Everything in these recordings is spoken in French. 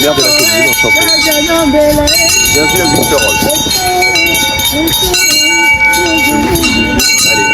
Maire de la commune, enchanté. Bienvenue à Buxerolles. Allez.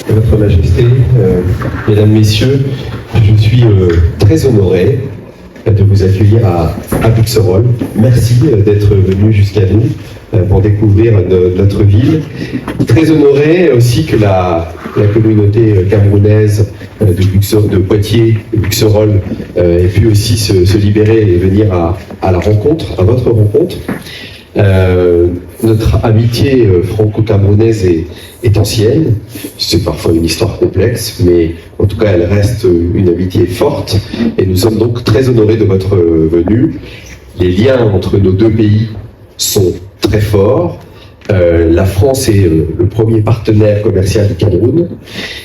Votre Majesté, Mesdames, Messieurs, je suis très honoré de vous accueillir à Buxerolles. Merci d'être venu jusqu'à nous pour découvrir notre ville. Très honoré aussi que la communauté camerounaise de Poitiers et Buxerolles ait pu aussi se libérer et venir à la rencontre, à votre rencontre. Notre amitié franco-camerounaise est ancienne, c'est parfois une histoire complexe, mais en tout cas elle reste une amitié forte et nous sommes donc très honorés de votre venue. Les liens entre nos deux pays sont très forts. La France est le premier partenaire commercial du Cameroun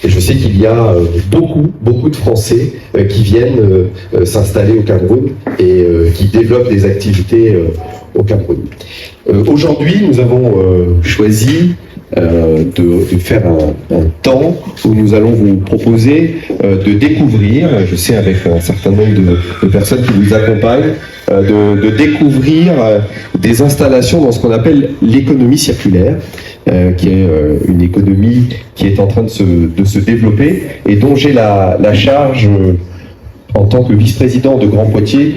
et je sais qu'il y a beaucoup de Français qui viennent s'installer au Cameroun et qui développent des activités au Cameroun. Aujourd'hui, nous avons choisi de faire un temps où nous allons vous proposer de découvrir, je sais avec un certain nombre de personnes qui nous accompagnent, de découvrir des installations dans ce qu'on appelle l'économie circulaire, qui est une économie qui est en train de se développer et dont j'ai la charge en tant que vice-président de Grand Poitiers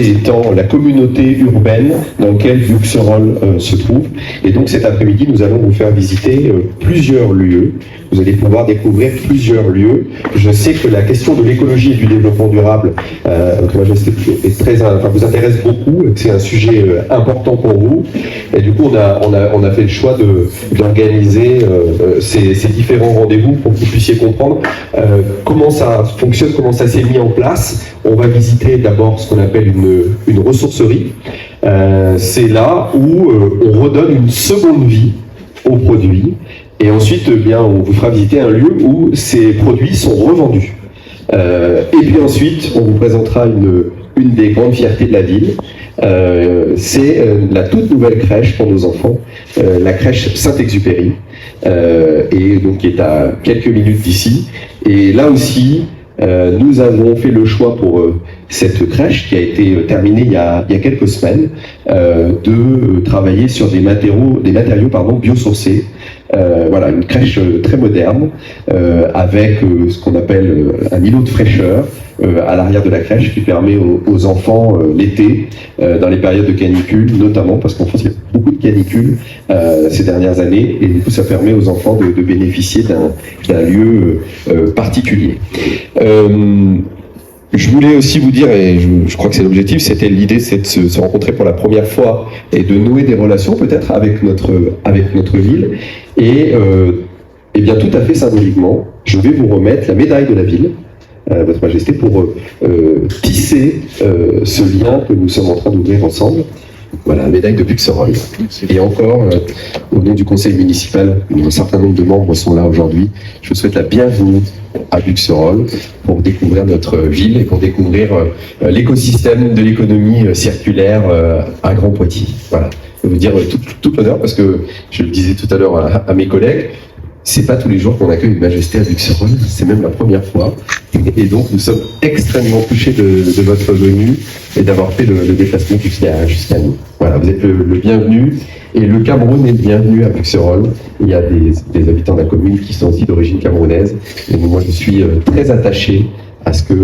étant la communauté urbaine dans laquelle Buxerolles se trouve. Et donc cet après-midi, nous allons vous faire visiter plusieurs lieux. Vous allez pouvoir découvrir plusieurs lieux. Je sais que la question de l'écologie et du développement durable vous intéresse beaucoup, que c'est un sujet important pour vous. Et du coup, on a fait le choix d'organiser ces différents rendez-vous pour que vous puissiez comprendre comment ça fonctionne, comment ça s'est mis en place. On va visiter d'abord ce qu'on appelle une ressourcerie. C'est là où on redonne une seconde vie aux produits. Et ensuite, on vous fera visiter un lieu où ces produits sont revendus. Et puis ensuite, on vous présentera une des grandes fiertés de la ville. C'est la toute nouvelle crèche pour nos enfants, la crèche Saint-Exupéry, et donc qui est à quelques minutes d'ici. Et là aussi, nous avons fait le choix pour cette crèche qui a été terminée il y a quelques semaines de travailler sur des matériaux biosourcés Voilà, une crèche très moderne, avec ce qu'on appelle un îlot de fraîcheur à l'arrière de la crèche qui permet aux enfants l'été, dans les périodes de canicule, notamment parce qu'en France il y a beaucoup de canicules ces dernières années, et du coup ça permet aux enfants de bénéficier d'un lieu particulier. Je voulais aussi vous dire, et je crois que c'est l'objectif, c'était l'idée, c'est de se rencontrer pour la première fois et de nouer des relations peut-être avec notre ville. Et bien tout à fait symboliquement, je vais vous remettre la médaille de la ville, Votre Majesté, pour tisser ce lien que nous sommes en train d'ouvrir ensemble. Voilà, la médaille de Buxerolles. Et encore, au nom du conseil municipal, un certain nombre de membres sont là aujourd'hui. Je vous souhaite la bienvenue à Buxerolles pour découvrir notre ville et pour découvrir l'écosystème de l'économie circulaire à Grand Poitiers. Voilà, je veux dire tout l'honneur parce que je le disais tout à l'heure à mes collègues, c'est pas tous les jours qu'on accueille une majesté à Buxerolles, c'est même la première fois. Et donc nous sommes extrêmement touchés de votre venue et d'avoir fait le déplacement jusqu'à nous. Voilà, vous êtes le bienvenu, et le Cameroun est le bienvenu à Buxerolles. Il y a des habitants de la commune qui sont aussi d'origine camerounaise, et moi je suis très attaché à ce que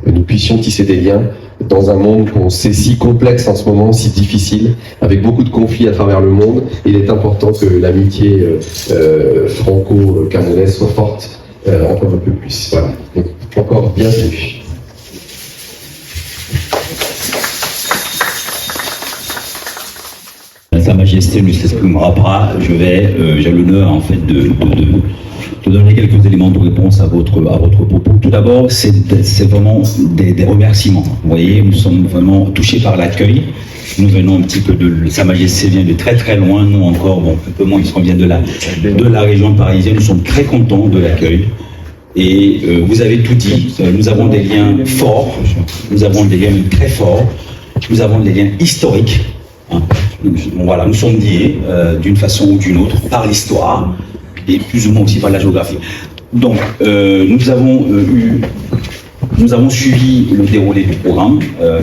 nous puissions tisser des liens dans un monde qu'on sait si complexe en ce moment, si difficile, avec beaucoup de conflits à travers le monde. Il est important que l'amitié franco-camerounaise soit forte encore un peu plus. Voilà. Donc, encore bienvenue. Sa Majesté ne s'exprimera pas. J'ai l'honneur en fait de donner quelques éléments de réponse à votre propos. Tout d'abord, c'est vraiment des remerciements. Vous voyez, nous sommes vraiment touchés par l'accueil. Nous venons un petit peu Sa Majesté vient de très très loin. Nous encore, bon, un peu moins, ils viennent de la région parisienne. Nous sommes très contents de l'accueil. Et vous avez tout dit. Nous avons des liens forts. Nous avons des liens très forts. Nous avons des liens historiques. Hein. Voilà, nous sommes liés d'une façon ou d'une autre par l'histoire et plus ou moins aussi par la géographie. Donc, nous avons suivi le déroulé du programme.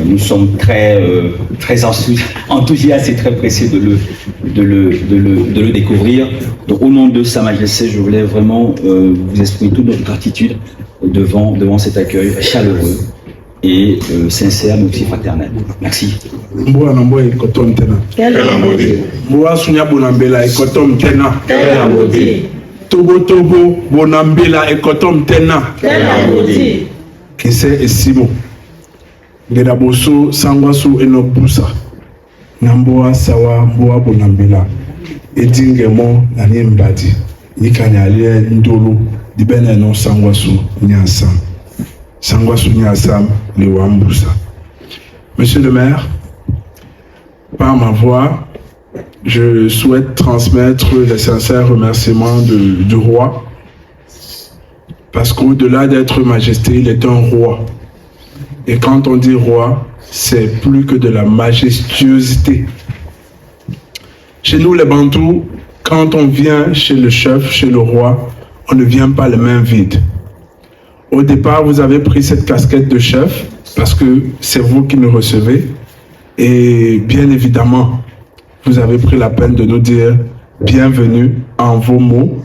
Nous sommes très enthousiastes et très pressés de le découvrir. Donc, au nom de Sa Majesté, je voulais vraiment vous exprimer toute notre gratitude devant cet accueil chaleureux et sincère, mais aussi fraternel. Merci. Mboa namboa ikotom tena. Mboa sunya bonambela ikotom tena. Togo bonambela ikotom tena. Kise esimo. Ngeraboso sangwasu enobusa. Namboa sawa mboa bonambela. Edingemo nani mbadi. Nikanyale ndolo dibena no sangwasu nyasam. Sangwasu nyasam ni wambusa. Monsieur le maire, par ma voix, je souhaite transmettre les sincères remerciements du roi, parce qu'au-delà d'être majesté, il est un roi. Et quand on dit roi, c'est plus que de la majestuosité. Chez nous, les Bantous, quand on vient chez le chef, chez le roi, on ne vient pas les mains vides. Au départ, vous avez pris cette casquette de chef, parce que c'est vous qui nous recevez. Et bien évidemment, vous avez pris la peine de nous dire bienvenue en vos mots,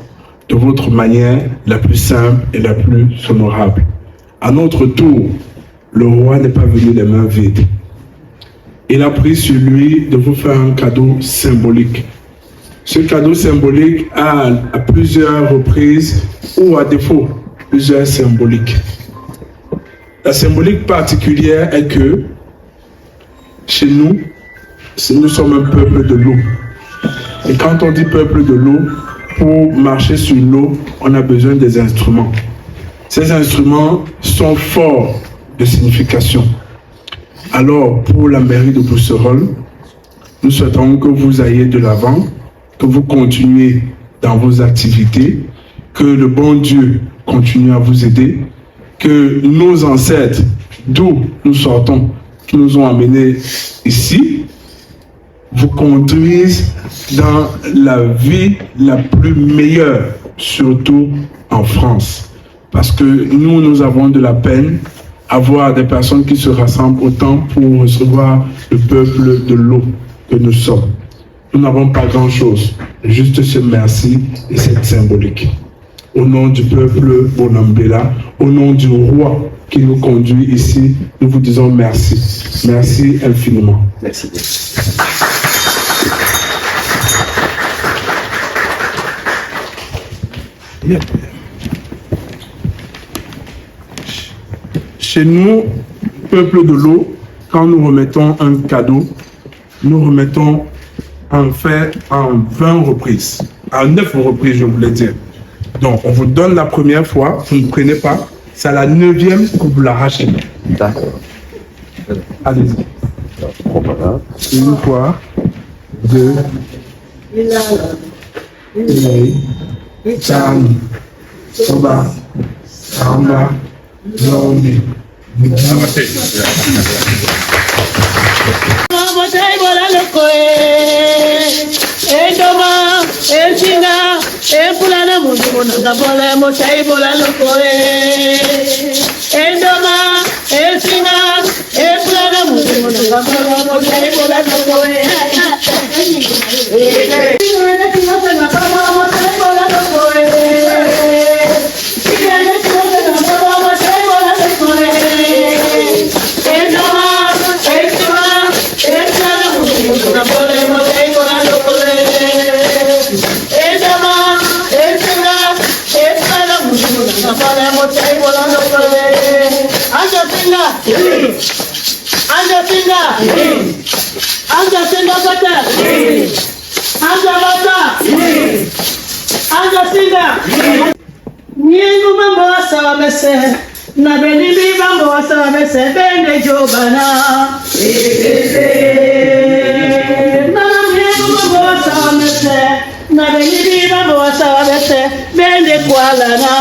de votre manière la plus simple et la plus honorable. À notre tour, le roi n'est pas venu les mains vides. Il a pris sur lui de vous faire un cadeau symbolique. Ce cadeau symbolique a à plusieurs reprises, ou à défaut, plusieurs symboliques. La symbolique particulière est que chez nous, nous sommes un peuple de l'eau. Et quand on dit peuple de l'eau, pour marcher sur l'eau, on a besoin des instruments. Ces instruments sont forts de signification. Alors, pour la mairie de Buxerolles, nous souhaitons que vous ayez de l'avant, que vous continuez dans vos activités, que le bon Dieu continue à vous aider, que nos ancêtres, d'où nous sortons, qui nous ont amenés ici, vous conduisent dans la vie la plus meilleure, surtout en France. Parce que nous avons de la peine à voir des personnes qui se rassemblent autant pour recevoir le peuple de l'eau que nous sommes. nous n'avons pas grand-chose, juste ce merci et cette symbolique. Au nom du peuple Bonambela, au nom du roi qui nous conduit ici, nous vous disons merci. Merci infiniment. Merci. Chez nous, peuple de l'eau, quand nous remettons un cadeau, nous remettons en fait en 20 reprises, à 9 reprises je voulais dire. Donc on vous donne la première fois, vous ne prenez pas, c'est à la 9e que vous l'arrachez. D'accord. Allez-y. Voilà. Une fois, deux, Tano, Soba, Samba, Zombi. Na belibi bambo wasa mese bende jobana na miego bambo wasa mese na belibi bambo wasa mese bende kwalana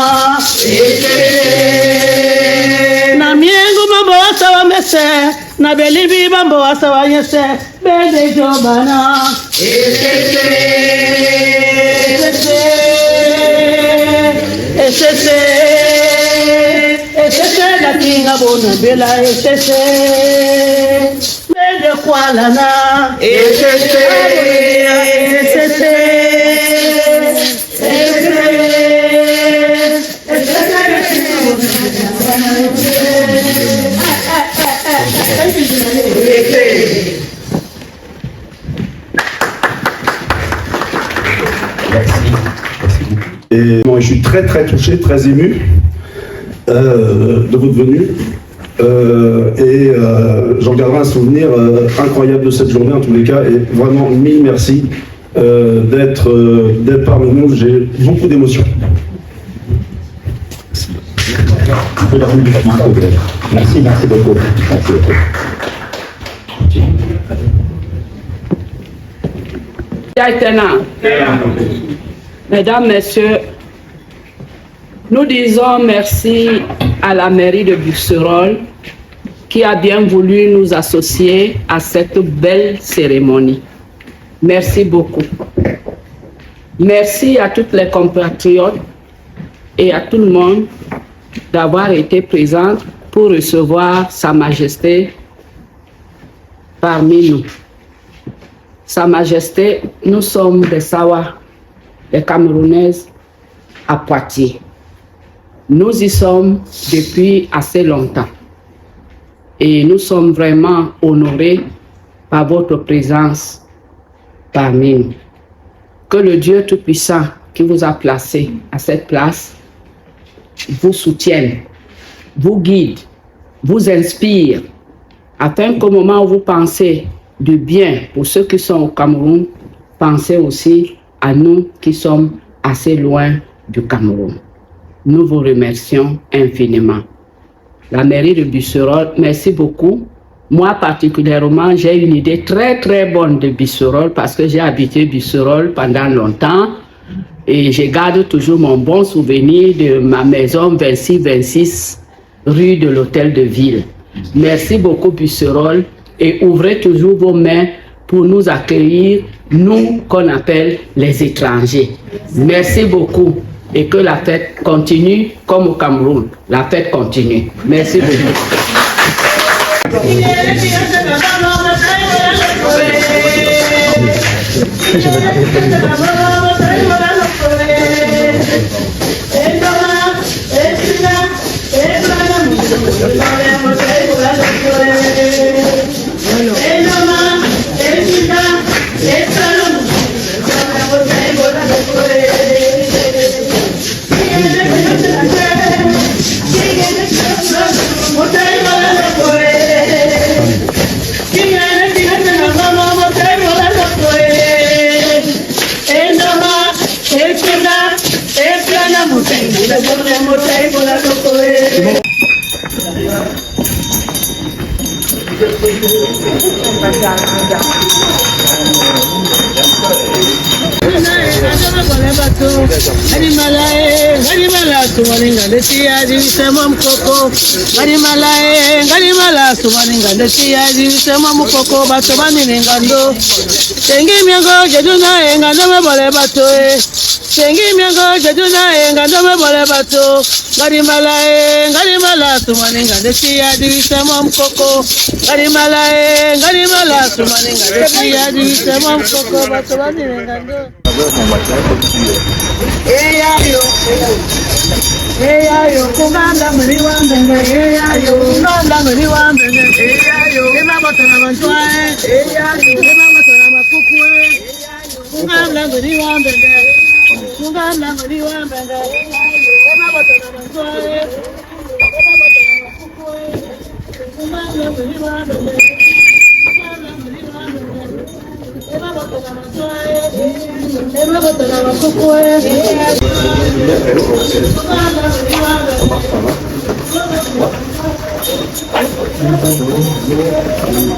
na miego bambo wasa mese na belibi bambo wasa mese bende jobana la kinga bona bela etese mede kwalana etese Et moi, je suis très touché, très ému de votre venue. J'en garderai un souvenir incroyable de cette journée en tous les cas. Et vraiment, mille merci d'être parmi nous. J'ai beaucoup d'émotions. Merci beaucoup. Merci beaucoup. Mesdames, Messieurs, nous disons merci à la mairie de Busserolles qui a bien voulu nous associer à cette belle cérémonie. Merci beaucoup. Merci à toutes les compatriotes et à tout le monde d'avoir été présents pour recevoir Sa Majesté parmi nous. Sa Majesté, nous sommes des Sawa, des Camerounaises à Poitiers. Nous y sommes depuis assez longtemps et nous sommes vraiment honorés par votre présence parmi nous. Que le Dieu Tout-Puissant qui vous a placé à cette place vous soutienne, vous guide, vous inspire, afin qu'au moment où vous pensez du bien pour ceux qui sont au Cameroun, pensez aussi à nous qui sommes assez loin du Cameroun. Nous vous remercions infiniment. La mairie de Busserolles, merci beaucoup. Moi particulièrement, j'ai une idée très bonne de Busserolles parce que j'ai habité Busserolles pendant longtemps et je garde toujours mon bon souvenir de ma maison 26 rue de l'Hôtel de Ville. Merci beaucoup Busserolles et ouvrez toujours vos mains pour nous accueillir, nous qu'on appelle les étrangers. Merci beaucoup et que la fête continue comme au Cameroun. La fête continue. Merci beaucoup.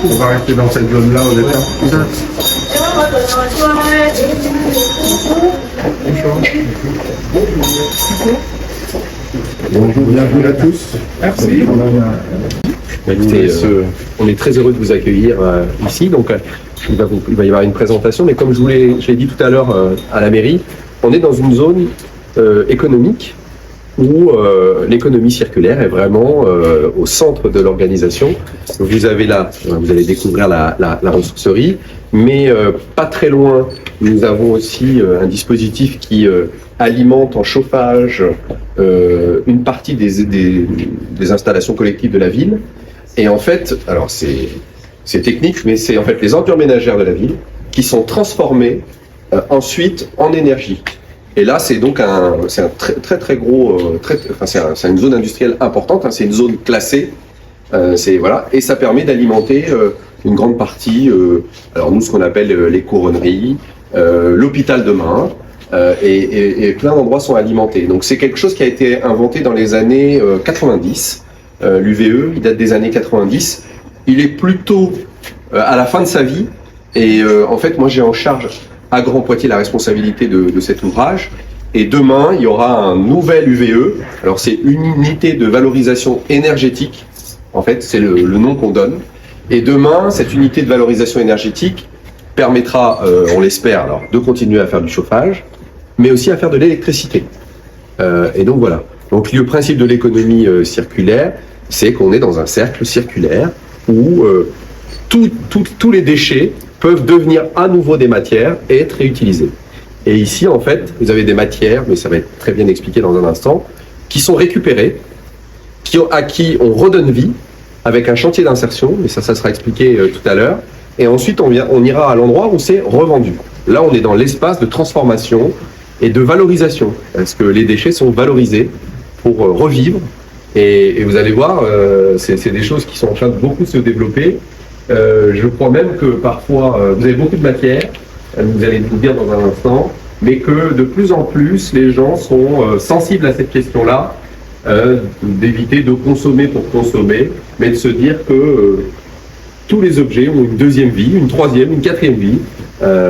On va rester dans cette zone-là au départ. Bonjour, bienvenue à tous. Merci. Écoutez, on est très heureux de vous accueillir ici. Donc, il va y avoir une présentation, mais comme je l'ai dit tout à l'heure à la mairie, on est dans une zone économique où l'économie circulaire est vraiment au centre de l'organisation. Vous avez là, vous allez découvrir la ressourcerie, mais pas très loin, nous avons aussi un dispositif qui alimente en chauffage une partie des installations collectives de la ville. Et en fait, alors c'est technique, mais c'est en fait les ordures ménagères de la ville qui sont transformées ensuite en énergie. Et là, c'est donc c'est un très gros, c'est une zone industrielle importante, hein, c'est une zone classée, voilà, et ça permet d'alimenter une grande partie, alors nous ce qu'on appelle les couronneries, l'hôpital de Main, et plein d'endroits sont alimentés. Donc c'est quelque chose qui a été inventé dans les années 90, l'UVE, il date des années 90, il est plutôt à la fin de sa vie, et en fait moi j'ai en charge à Grand Poitiers la responsabilité de cet ouvrage. Et demain, il y aura un nouvel UVE. Alors, c'est une unité de valorisation énergétique. En fait, c'est le nom qu'on donne. Et demain, cette unité de valorisation énergétique permettra, on l'espère, alors, de continuer à faire du chauffage, mais aussi à faire de l'électricité. Et donc, voilà. Donc, le principe de l'économie circulaire, c'est qu'on est dans un cercle circulaire où tous les déchets peuvent devenir à nouveau des matières et être réutilisées. Et ici, en fait, vous avez des matières, mais ça va être très bien expliqué dans un instant, qui sont récupérées, à qui on redonne vie, avec un chantier d'insertion, mais ça sera expliqué tout à l'heure, et ensuite on ira à l'endroit où c'est revendu. Là, on est dans l'espace de transformation et de valorisation, parce que les déchets sont valorisés pour revivre, et vous allez voir, c'est des choses qui sont en train de beaucoup se développer. Je crois même que parfois, vous avez beaucoup de matière, vous allez nous dire dans un instant, mais que de plus en plus, les gens sont sensibles à cette question-là, d'éviter de consommer pour consommer, mais de se dire que tous les objets ont une deuxième vie, une troisième, une quatrième vie,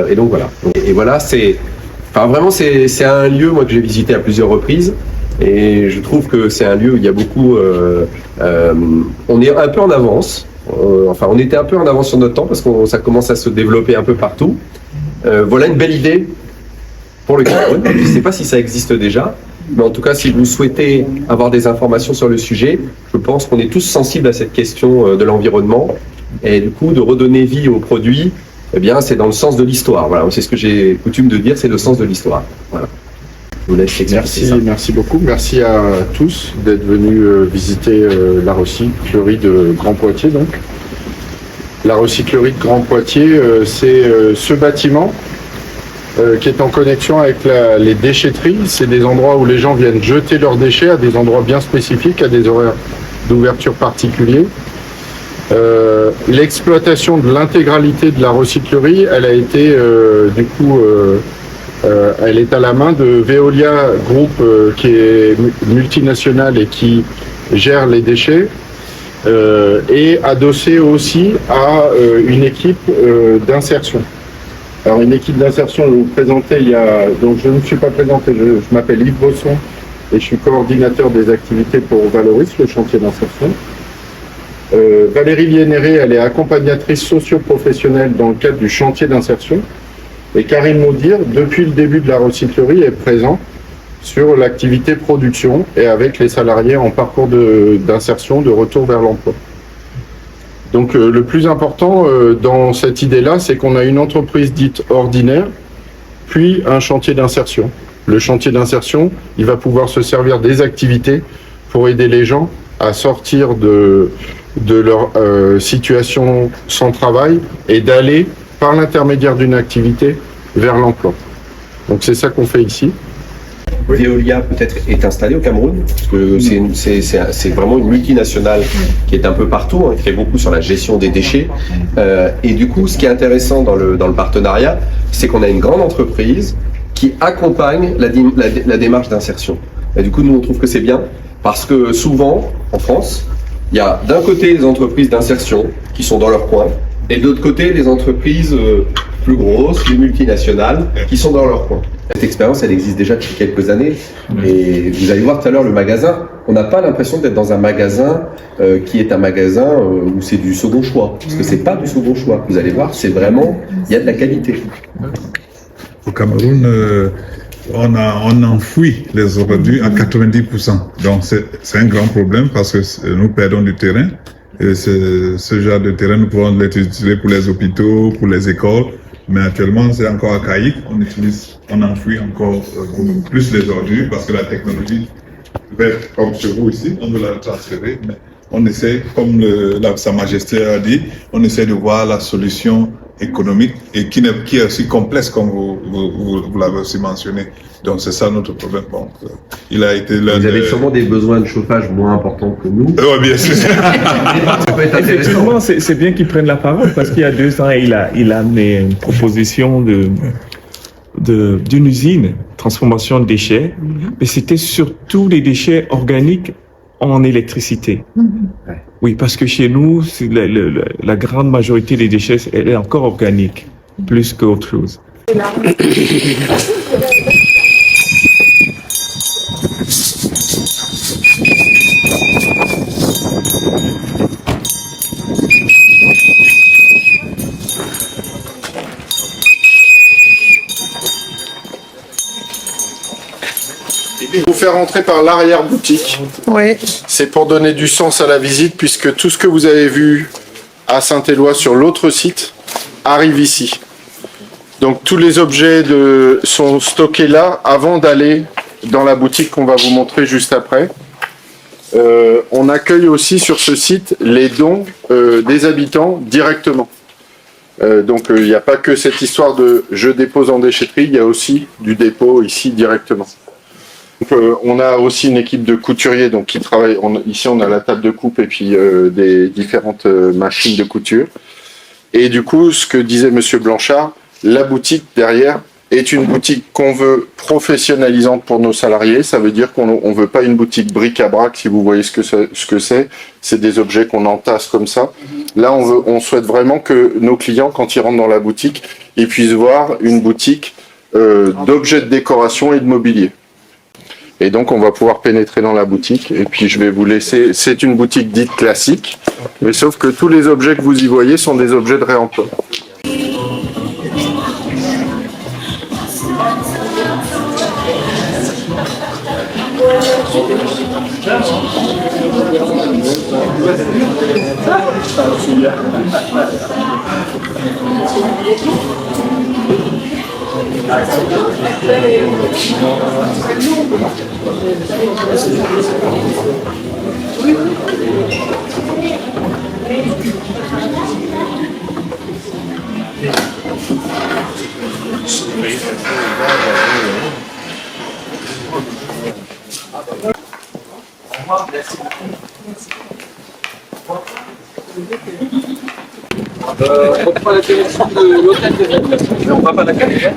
et donc voilà. Et voilà, vraiment, c'est un lieu, moi, que j'ai visité à plusieurs reprises, et je trouve que c'est un lieu où il y a beaucoup... on est un peu en avance. On était un peu en avance sur notre temps parce que ça commence à se développer un peu partout. Voilà une belle idée pour le Cameroun. Je ne sais pas si ça existe déjà, mais en tout cas, si vous souhaitez avoir des informations sur le sujet, je pense qu'on est tous sensibles à cette question de l'environnement et du coup de redonner vie aux produits eh bien, c'est dans le sens de l'histoire. Voilà, c'est ce que j'ai coutume de dire, c'est le sens de l'histoire. Voilà. Je vous laisse expliquer ça. Merci beaucoup. Merci à tous d'être venus visiter la recyclerie de Grand Poitiers. Donc, la recyclerie de Grand Poitiers, c'est ce bâtiment qui est en connexion avec les déchetteries. C'est des endroits où les gens viennent jeter leurs déchets à des endroits bien spécifiques, à des horaires d'ouverture particuliers. L'exploitation de l'intégralité de la recyclerie, elle a été elle est à la main de Veolia Group qui est multinationale et qui gère les déchets et adossée aussi à une équipe d'insertion. Alors une équipe d'insertion, je vais vous présenter, donc je ne me suis pas présenté, je m'appelle Yves Bosson et je suis coordinateur des activités pour Valoris, le chantier d'insertion. Valérie Liénéré, elle est accompagnatrice socio-professionnelle dans le cadre du chantier d'insertion. Et Karim Moudir, depuis le début de la recyclerie, est présent sur l'activité production et avec les salariés en parcours d'insertion, de retour vers l'emploi. Donc le plus important dans cette idée-là, c'est qu'on a une entreprise dite ordinaire, puis un chantier d'insertion. Le chantier d'insertion, il va pouvoir se servir des activités pour aider les gens à sortir de leur situation sans travail et d'aller, par l'intermédiaire d'une activité, vers l'emploi. Donc c'est ça qu'on fait ici. Veolia peut-être est installée au Cameroun, parce que c'est vraiment une multinationale qui est un peu partout, qui fait beaucoup sur la gestion des déchets. Et du coup, ce qui est intéressant dans le partenariat, c'est qu'on a une grande entreprise qui accompagne la démarche d'insertion. Et du coup, nous, on trouve que c'est bien, parce que souvent, en France, il y a d'un côté les entreprises d'insertion qui sont dans leur coin, et de l'autre côté les entreprises plus grosses, les multinationales, qui sont dans leur coin. Cette expérience, elle existe déjà depuis quelques années, et vous allez voir tout à l'heure le magasin, on n'a pas l'impression d'être dans un magasin qui est un magasin où c'est du second choix, parce que c'est pas du second choix. Vous allez voir, c'est vraiment, il y a de la qualité. Au Cameroun, on enfouit les ordures à 90%. Donc c'est un grand problème parce que nous perdons du terrain. Et ce genre de terrain, nous pouvons l'utiliser pour les hôpitaux, pour les écoles. Mais actuellement, c'est encore archaïque. On enfouit encore beaucoup plus les ordures parce que la technologie va être comme chez vous ici. On veut la transférer. Mais on essaie, comme Sa Majesté a dit, on essaie de voir la solution économique et qui est aussi complexe comme vous l'avez aussi mentionné. Donc c'est ça notre problème. Bon, il a été Vous avez sûrement des besoins de chauffage moins importants que nous. Oui, bien sûr. Ça peut être intéressant. Effectivement, c'est bien qu'il prenne la parole parce qu'il y a 2 ans, il a amené une proposition d'une usine, transformation de déchets, mais c'était surtout des déchets organiques en électricité. Oui, parce que chez nous, la grande majorité des déchets, elle est encore organique, plus qu'autre chose. Vous faire rentrer par l'arrière-boutique. Oui. C'est pour donner du sens à la visite, puisque tout ce que vous avez vu à Saint-Éloi sur l'autre site arrive ici. Donc tous les objets sont stockés là avant d'aller dans la boutique qu'on va vous montrer juste après. On accueille aussi sur ce site les dons des habitants directement. Donc il n'y a pas que cette histoire de je dépose en déchetterie, il y a aussi du dépôt ici directement. Donc, on a aussi une équipe de couturiers donc, qui travaille. Ici, on a la table de coupe et puis des différentes machines de couture. Et du coup, ce que disait Monsieur Blanchard, la boutique derrière est une boutique qu'on veut professionnalisante pour nos salariés. Ça veut dire qu'on ne veut pas une boutique bric-à-brac, si vous voyez ce que c'est. C'est des objets qu'on entasse comme ça. Là, on souhaite vraiment que nos clients, quand ils rentrent dans la boutique, ils puissent voir une boutique d'objets de décoration et de mobilier. Et donc, on va pouvoir pénétrer dans la boutique. Et puis, je vais vous laisser... C'est une boutique dite classique, mais sauf que tous les objets que vous y voyez sont des objets de réemploi. On prend la direction de l'hôtel de ville. On va pas la caler.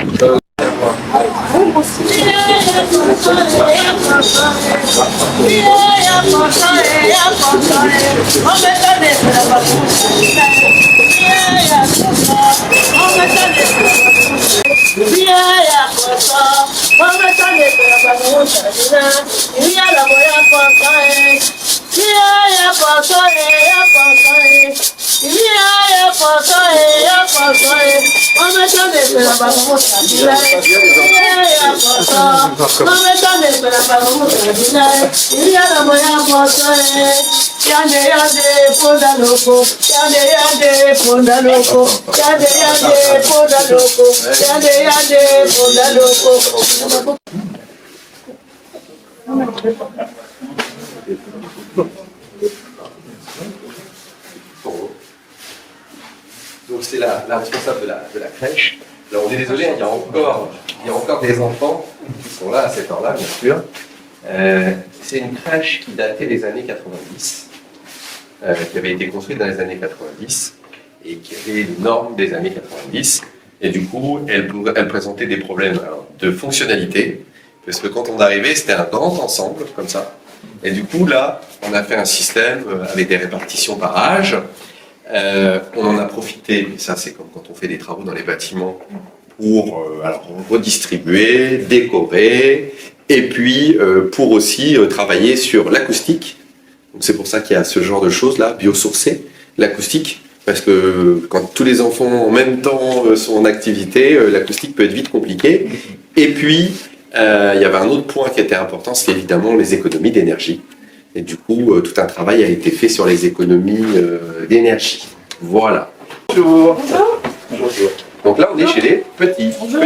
Donc c'est la responsable de la crèche. Alors on est désolé, il y a encore des enfants qui sont là à cette heure-là, bien sûr. C'est une crèche qui datait des années 90, qui avait été construite dans les années 90 et qui avait les normes des années 90. Et du coup, elle présentait des problèmes de fonctionnalité, parce que quand on arrivait, c'était un grand ensemble, comme ça. Et du coup, là, on a fait un système avec des répartitions par âge. On en a profité, ça c'est comme quand on fait des travaux dans les bâtiments, pour redistribuer, décorer, et puis pour aussi travailler sur l'acoustique. Donc c'est pour ça qu'il y a ce genre de choses là, biosourcées, l'acoustique, parce que quand tous les enfants en même temps sont en activité, l'acoustique peut être vite compliqué. Et puis il y avait un autre point qui était important, c'est évidemment les économies d'énergie. Et du coup, tout un travail a été fait sur les économies d'énergie. Voilà. Bonjour. Bonjour. Donc là, on est chez les petits. Bonjour.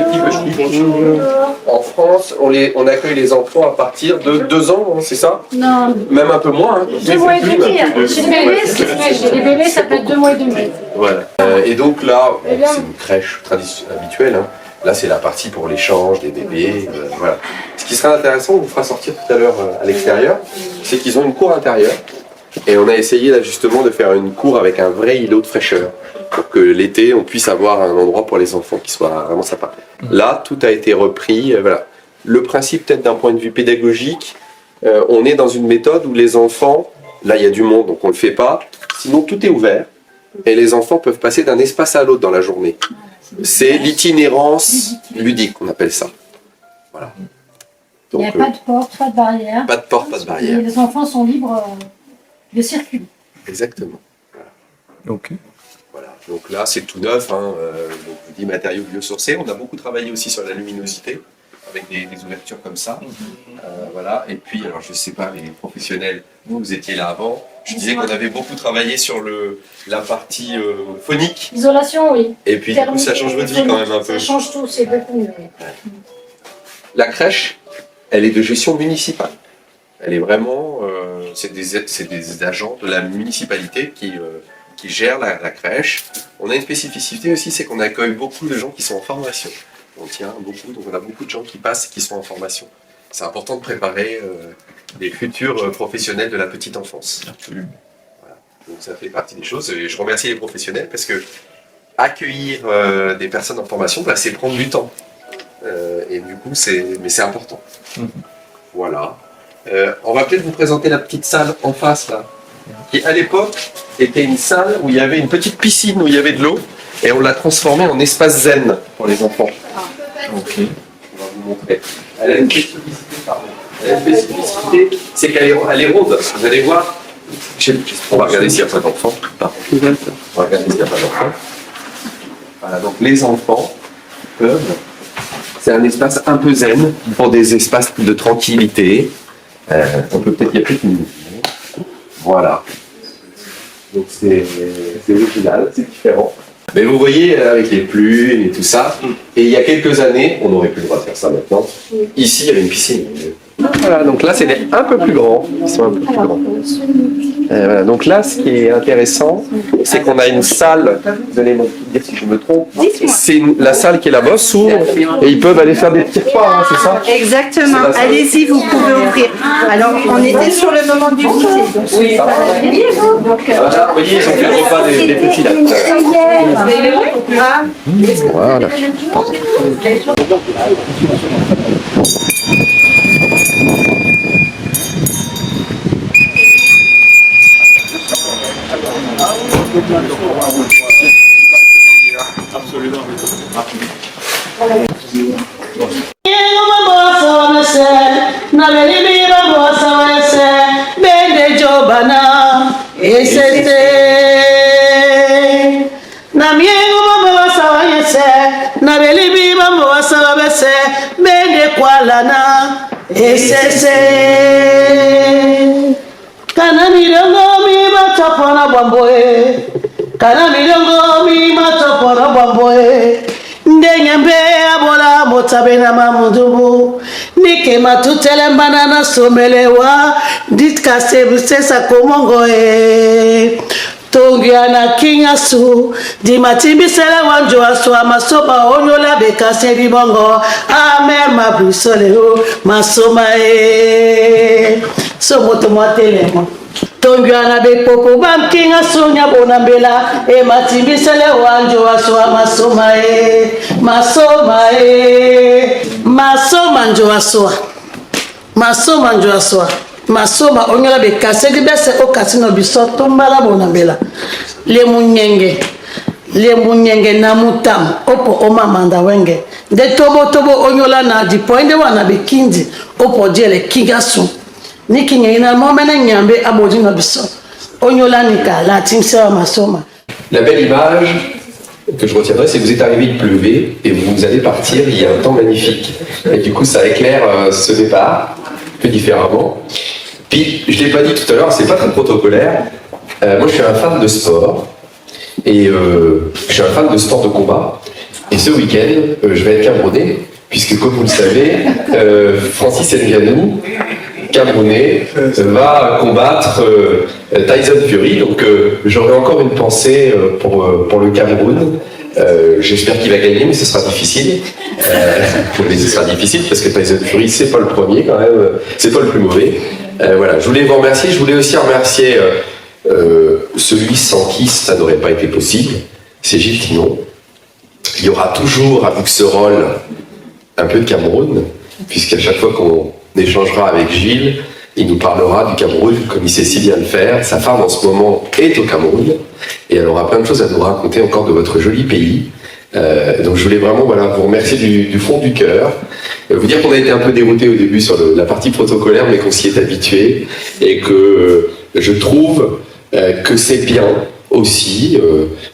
En France, on accueille les enfants à partir de 2 ans, hein, c'est ça? Non. Même un peu moins. Hein. 2 mois et demi. Chez les bébés, ça peut être 2 mois et demi. Voilà. Et donc là, c'est une crèche habituelle. Hein. Là, c'est la partie pour l'échange des bébés. Voilà. Ce qui serait intéressant, on vous fera sortir tout à l'heure à l'extérieur, c'est qu'ils ont une cour intérieure. Et on a essayé là justement de faire une cour avec un vrai îlot de fraîcheur, pour que l'été, on puisse avoir un endroit pour les enfants qui soit vraiment sympa. Là, tout a été repris. Voilà. Le principe, peut-être d'un point de vue pédagogique, on est dans une méthode où les enfants, là, il y a du monde, donc on ne le fait pas. Sinon, tout est ouvert. Et les enfants peuvent passer d'un espace à l'autre dans la journée. C'est l'itinérance ludique, on appelle ça. Voilà. Donc, il n'y a pas de porte, pas de barrière. Pas de porte, pas de barrière. Et les enfants sont libres de circuler. Exactement. Voilà. Ok. Voilà. Donc là, c'est tout neuf. Hein. Donc, je vous dis matériaux biosourcés. On a beaucoup travaillé aussi sur la luminosité, avec des ouvertures comme ça. Voilà. Et puis, alors je ne sais pas, les professionnels, vous étiez là avant. Je disais qu'on avait beaucoup travaillé sur la partie phonique. Isolation, oui. Et puis, du coup, ça change votre vie quand même un peu. Ça change tout, c'est beaucoup mieux. La crèche, elle est de gestion municipale. Elle est vraiment, c'est des agents de la municipalité qui gèrent la crèche. On a une spécificité aussi, c'est qu'on accueille beaucoup de gens qui sont en formation. On tient beaucoup, donc on a beaucoup de gens qui passent et qui sont en formation. C'est important de préparer les futurs professionnels de la petite enfance. Absolument. Voilà. Donc ça fait partie des choses. Et je remercie les professionnels parce que accueillir des personnes en formation, bah, c'est prendre du temps. Et du coup, c'est important. Voilà. On va peut-être vous présenter la petite salle en face là, qui à l'époque était une salle où il y avait une petite piscine où il y avait de l'eau et on l'a transformée en espace zen pour les enfants. Ok. On va vous montrer. Elle a une spécificité, c'est qu'elle est ronde. Vous allez voir. On va regarder s'il n'y a pas d'enfants. On va regarder s'il n'y a pas d'enfants. Voilà, donc les enfants peuvent. C'est un espace un peu zen pour des espaces de tranquillité. On peut peut-être y appeler une. Voilà. Donc c'est original, c'est différent. Mais vous voyez, avec les plumes et tout ça, et il y a quelques années, on n'aurait plus le droit de faire ça maintenant. Ici, il y avait une piscine. Voilà, donc là, c'est un peu plus grand. Ils sont un peu plus grands. Voilà, donc là, ce qui est intéressant, c'est qu'on a une salle, vous allez me dire si je me trompe, c'est la salle qui est là-bas, s'ouvre, et ils peuvent aller faire des petits repas, hein, c'est ça? Exactement, allez-y, vous pouvez ouvrir. Alors, on était sur le moment du goûter. Oui. Voilà, vous voyez, ils ont fait le repas des petits là. Voilà. Kana milongo mi matopona bamboe, kana milongo mi matopona bamboe. Ndenyambe abola motabe na mamudubu, nike matutele banana somelewa, ditka sebusesa komongoe. Tongiana kinyasu, di matimbisele wanjo aswa masoba onyola bekase bibongo, amer mabrisoleo masoma so moto motelemo. Tongiana be popo bam kinyasu nyabonambela, matimbisele wanjo aswa masoma masoma njo aswa. Masoma njo aswa. Masoma onyola be kase di bese o kasino biso tombala bonambela le munyenge na mutam opo oma manda wenge de tobo onyola na di poinde wana be kindi opo diele kigasu ni kinye ina momena nyambe abodi no biso onyola nika la timsa masoma. La belle image que je retiendrai, c'est que vous êtes arrivé, il pleuvait et vous allez partir, il y a un temps magnifique et du coup ça éclaire ce départ un peu différemment. Puis, je ne l'ai pas dit tout à l'heure, c'est pas très protocolaire. Moi, je suis un fan de sport. Et je suis un fan de sport de combat. Et ce week-end, je vais être camerounais. Puisque, comme vous le savez, Francis Ngannou, camerounais, va combattre Tyson Fury. Donc, j'aurai encore une pensée pour le Cameroun. J'espère qu'il va gagner, mais ce sera difficile. Mais ce sera difficile parce que Tyson Fury, c'est pas le premier quand même. C'est pas le plus mauvais. Voilà, je voulais vous remercier. Je voulais aussi remercier celui sans qui ça n'aurait pas été possible. C'est Gilles Tinon. Il y aura toujours à Buxerolles un peu de Cameroun, puisqu'à chaque fois qu'on échangera avec Gilles, il nous parlera du Cameroun, comme il sait si bien le faire. Sa femme en ce moment est au Cameroun, et elle aura plein de choses à nous raconter encore de votre joli pays. Donc je voulais vraiment vous remercier du fond du cœur, vous dire qu'on a été un peu dérouté au début sur la partie protocolaire, mais qu'on s'y est habitué, et que je trouve que c'est bien aussi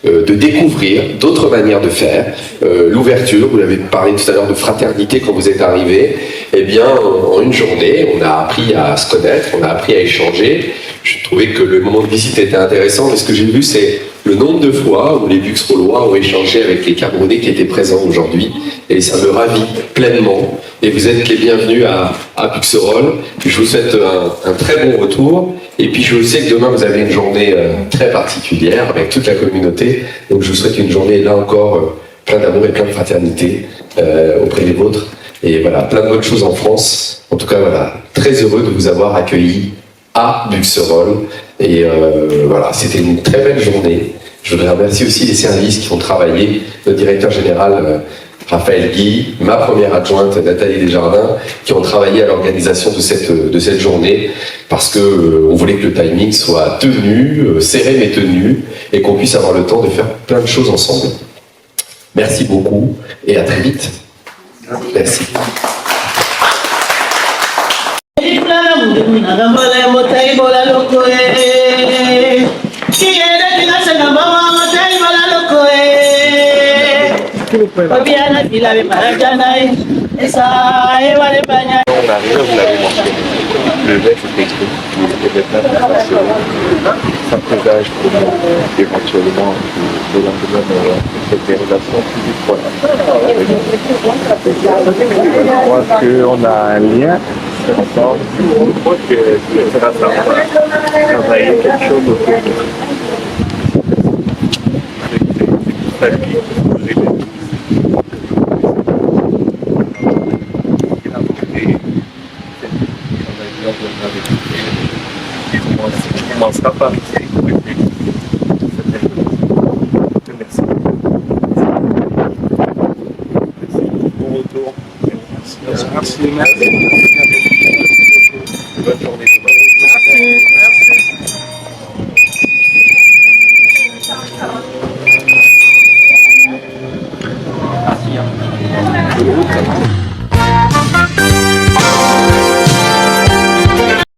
de découvrir d'autres manières de faire. L'ouverture, vous l'avez parlé tout à l'heure de fraternité quand vous êtes arrivé, eh bien en une journée, on a appris à se connaître, on a appris à échanger. Je trouvais que le moment de visite était intéressant, mais ce que j'ai vu, c'est le nombre de fois où les Buxerollois ont échangé avec les Camerounais qui étaient présents aujourd'hui, et ça me ravit pleinement. Et vous êtes les bienvenus à Buxerolles. Je vous souhaite un très bon retour. Et puis je sais que demain vous avez une journée très particulière avec toute la communauté. Donc je vous souhaite une journée là encore plein d'amour et plein de fraternité auprès des vôtres. Et voilà, plein de bonnes choses en France. En tout cas, voilà, très heureux de vous avoir accueillis à Buxerolles. Et voilà, c'était une très belle journée. Je voudrais remercier aussi les services qui ont travaillé, le directeur général Raphaël Guy, ma première adjointe Nathalie Desjardins, qui ont travaillé à l'organisation de cette journée, parce que on voulait que le timing soit tenu, serré mais tenu, et qu'on puisse avoir le temps de faire plein de choses ensemble. Merci beaucoup, et à très vite. Merci. Obiana Bilabe Marajanaï, et ça, et voilà, Banya. On arrive, vous l'avez mentionné. Le geste est écrit, il est maintenant parce que ça présage pour nous éventuellement le lendemain des relations physiques. Voilà. Je crois qu'on a un lien ensemble. Je crois que grâce à moi, travailler quelque chose autour de ça. Il commencera par ici. Merci. Bon retour. Merci. Bonne journée. Merci.